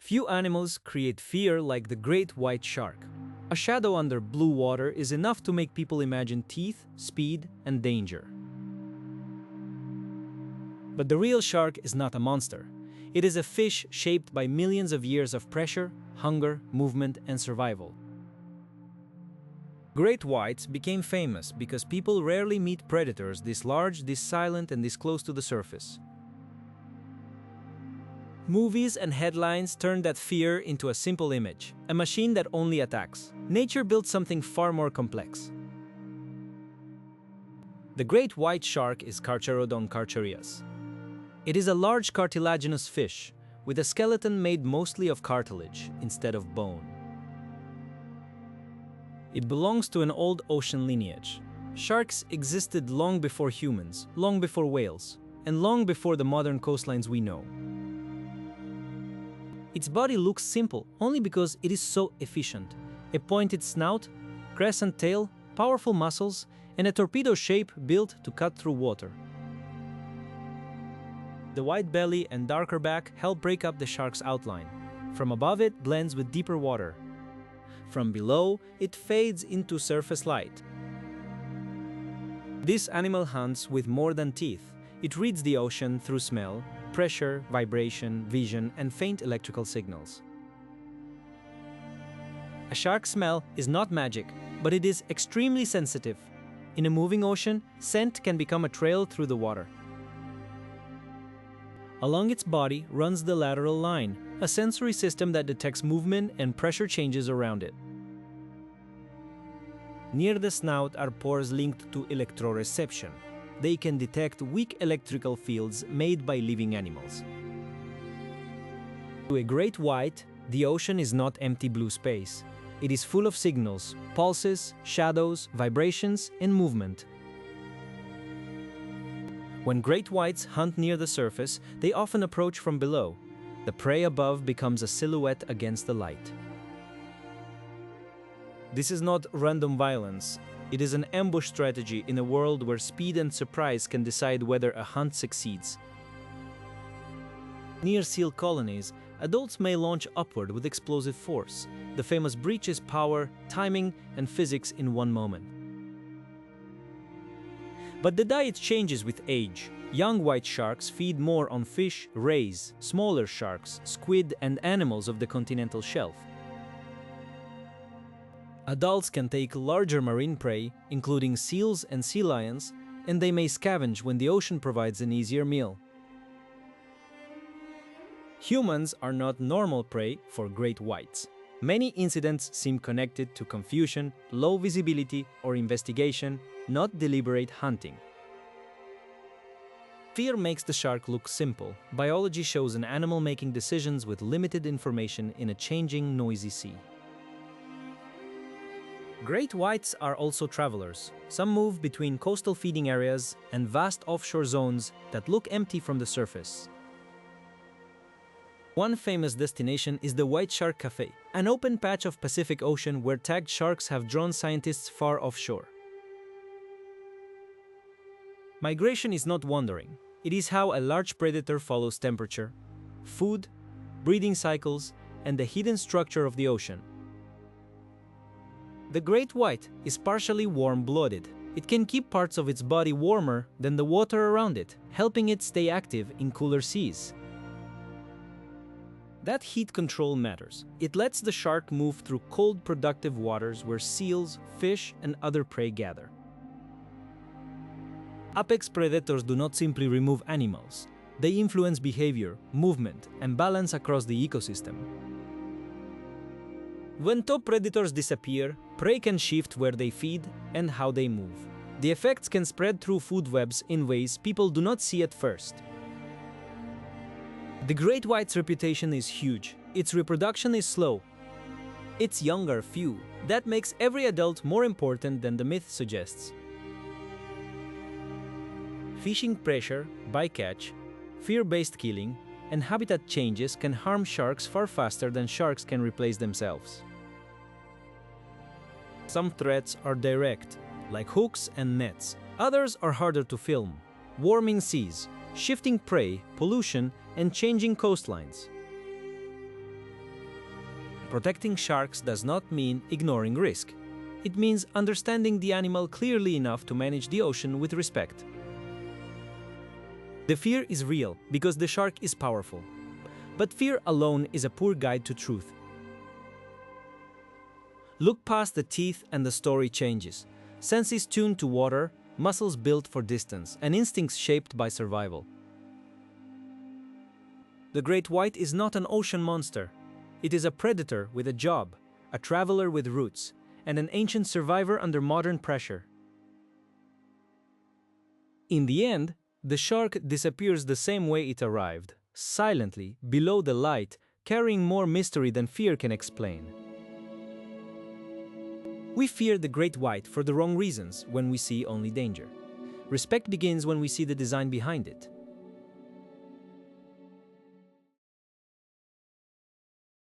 Few animals create fear like the great white shark. A shadow under blue water is enough to make people imagine teeth, speed, and danger. But the real shark is not a monster. It is a fish shaped by millions of years of pressure, hunger, movement, and survival. Great whites became famous because people rarely meet predators this large, this silent, and this close to the surface. Movies and headlines turned that fear into a simple image, a machine that only attacks. Nature built something far more complex. The great white shark is Carcharodon carcharias. It is a large cartilaginous fish with a skeleton made mostly of cartilage instead of bone. It belongs to an old ocean lineage. Sharks existed long before humans, long before whales, and long before the modern coastlines we know. Its body looks simple only because it is so efficient. A pointed snout, crescent tail, powerful muscles, and a torpedo shape built to cut through water. The white belly and darker back help break up the shark's outline. From above it blends with deeper water. From below, it fades into surface light. This animal hunts with more than teeth. It reads the ocean through smell, pressure, vibration, vision, and faint electrical signals. A shark's smell is not magic, but it is extremely sensitive. In a moving ocean, scent can become a trail through the water. Along its body runs the lateral line, a sensory system that detects movement and pressure changes around it. Near the snout are pores linked to electroreception. They can detect weak electrical fields made by living animals. To a great white, the ocean is not empty blue space. It is full of signals, pulses, shadows, vibrations, and movement. When great whites hunt near the surface, they often approach from below. The prey above becomes a silhouette against the light. This is not random violence. It is an ambush strategy in a world where speed and surprise can decide whether a hunt succeeds. Near seal colonies, adults may launch upward with explosive force. The famous breach is power, timing, and physics in one moment. But the diet changes with age. Young white sharks feed more on fish, rays, smaller sharks, squid, and animals of the continental shelf. Adults can take larger marine prey, including seals and sea lions, and they may scavenge when the ocean provides an easier meal. Humans are not normal prey for great whites. Many incidents seem connected to confusion, low visibility, or investigation, not deliberate hunting. Fear makes the shark look simple. Biology shows an animal making decisions with limited information in a changing, noisy sea. Great whites are also travelers. Some move between coastal feeding areas and vast offshore zones that look empty from the surface. One famous destination is the White Shark Cafe, an open patch of Pacific Ocean where tagged sharks have drawn scientists far offshore. Migration is not wandering. It is how a large predator follows temperature, food, breeding cycles, and the hidden structure of the ocean. The great white is partially warm-blooded. It can keep parts of its body warmer than the water around it, helping it stay active in cooler seas. That heat control matters. It lets the shark move through cold, productive waters where seals, fish, and other prey gather. Apex predators do not simply remove animals. They influence behavior, movement, and balance across the ecosystem. When top predators disappear, prey can shift where they feed and how they move. The effects can spread through food webs in ways people do not see at first. The great white's reputation is huge. Its reproduction is slow. Its young are few. That makes every adult more important than the myth suggests. Fishing pressure, bycatch, fear-based killing, and habitat changes can harm sharks far faster than sharks can replace themselves. Some threats are direct, like hooks and nets. Others are harder to film. Warming seas, shifting prey, pollution, and changing coastlines. Protecting sharks does not mean ignoring risk. It means understanding the animal clearly enough to manage the ocean with respect. The fear is real because the shark is powerful. But fear alone is a poor guide to truth. Look past the teeth and the story changes. Senses tuned to water, muscles built for distance, and instincts shaped by survival. The great white is not an ocean monster. It is a predator with a job, a traveler with roots, and an ancient survivor under modern pressure. In the end, the shark disappears the same way it arrived, silently, below the light, carrying more mystery than fear can explain. We fear the great white for the wrong reasons when we see only danger. Respect begins when we see the design behind it.